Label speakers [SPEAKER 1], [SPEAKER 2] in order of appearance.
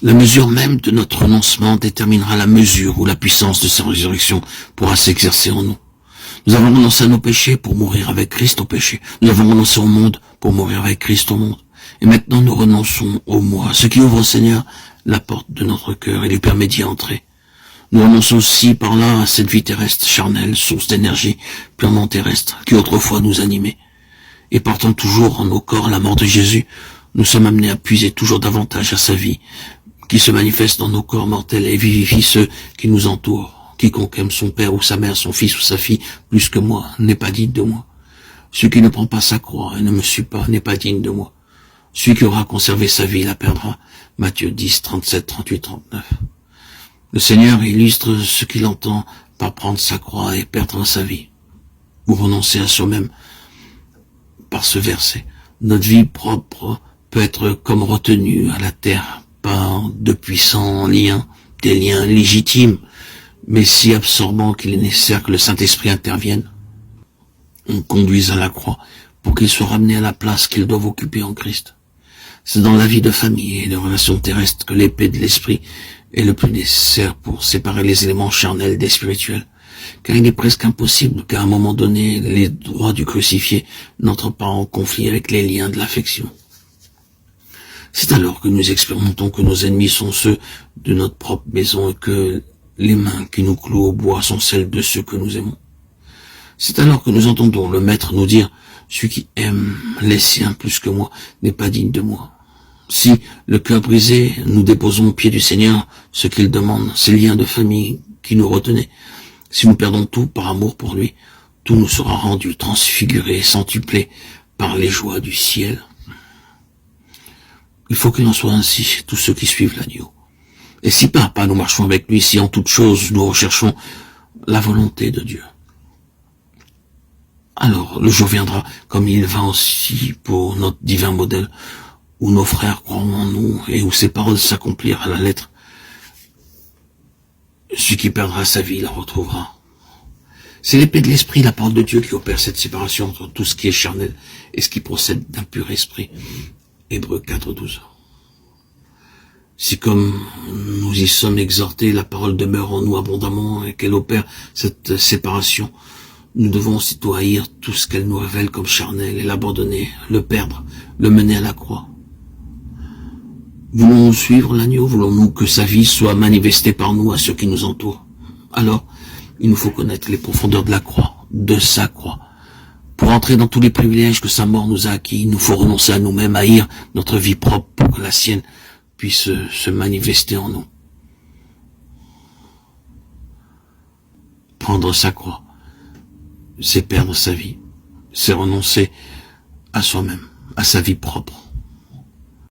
[SPEAKER 1] La mesure même de notre renoncement déterminera la mesure où la puissance de sa résurrection pourra s'exercer en nous. Nous avons renoncé à nos péchés pour mourir avec Christ au péché. Nous avons renoncé au monde pour mourir avec Christ au monde. Et maintenant nous renonçons au moi, ce qui ouvre au Seigneur la porte de notre cœur et lui permet d'y entrer. Nous renonçons aussi par là à cette vie terrestre charnelle, source d'énergie purement terrestre, qui autrefois nous animait. Et portant toujours en nos corps la mort de Jésus, nous sommes amenés à puiser toujours davantage à sa vie, qui se manifeste dans nos corps mortels et vivifie ceux qui nous entourent. Quiconque aime son père ou sa mère, son fils ou sa fille, plus que moi, n'est pas digne de moi. Celui qui ne prend pas sa croix et ne me suit pas n'est pas digne de moi. Celui qui aura conservé sa vie la perdra. Matthieu 10, 37, 38, 39. Le Seigneur illustre ce qu'il entend par prendre sa croix et perdre sa vie, ou renoncer à soi-même par ce verset. Notre vie propre peut être comme retenue à la terre par de puissants liens, des liens légitimes, mais si absorbants qu'il est nécessaire que le Saint-Esprit intervienne, on conduise à la croix pour qu'il soit ramené à la place qu'il doit occuper en Christ. C'est dans la vie de famille et de relations terrestres que l'épée de l'esprit est le plus nécessaire pour séparer les éléments charnels des spirituels, car il est presque impossible qu'à un moment donné, les droits du crucifié n'entrent pas en conflit avec les liens de l'affection. C'est alors que nous expérimentons que nos ennemis sont ceux de notre propre maison et que les mains qui nous clouent au bois sont celles de ceux que nous aimons. C'est alors que nous entendons le Maître nous dire « Celui qui aime les siens plus que moi n'est pas digne de moi ». Si, le cœur brisé, nous déposons au pied du Seigneur ce qu'il demande, ces liens de famille qui nous retenaient. Si nous perdons tout par amour pour lui, tout nous sera rendu, transfiguré, centuplé par les joies du ciel. Il faut qu'il en soit ainsi chez tous ceux qui suivent l'agneau. Et si pas à pas nous marchons avec lui, si en toute chose nous recherchons la volonté de Dieu, alors le jour viendra, comme il va aussi pour notre divin modèle, où nos frères croiront en nous et où ces paroles s'accomplirent à la lettre. Celui qui perdra sa vie la retrouvera. C'est l'épée de l'esprit, la parole de Dieu, qui opère cette séparation entre tout ce qui est charnel et ce qui procède d'un pur esprit. Hébreux 4, 12. Si comme nous y sommes exhortés, la parole demeure en nous abondamment et qu'elle opère cette séparation, nous devons aussitôt haïr tout ce qu'elle nous révèle comme charnel et l'abandonner, le perdre, le mener à la croix. Voulons-nous suivre l'agneau? Voulons-nous que sa vie soit manifestée par nous à ceux qui nous entourent? Alors, il nous faut connaître les profondeurs de la croix, de sa croix. Pour entrer dans tous les privilèges que sa mort nous a acquis, il nous faut renoncer à nous-mêmes, haïr notre vie propre pour que la sienne puisse se manifester en nous. Prendre sa croix, c'est perdre sa vie, c'est renoncer à soi-même, à sa vie propre.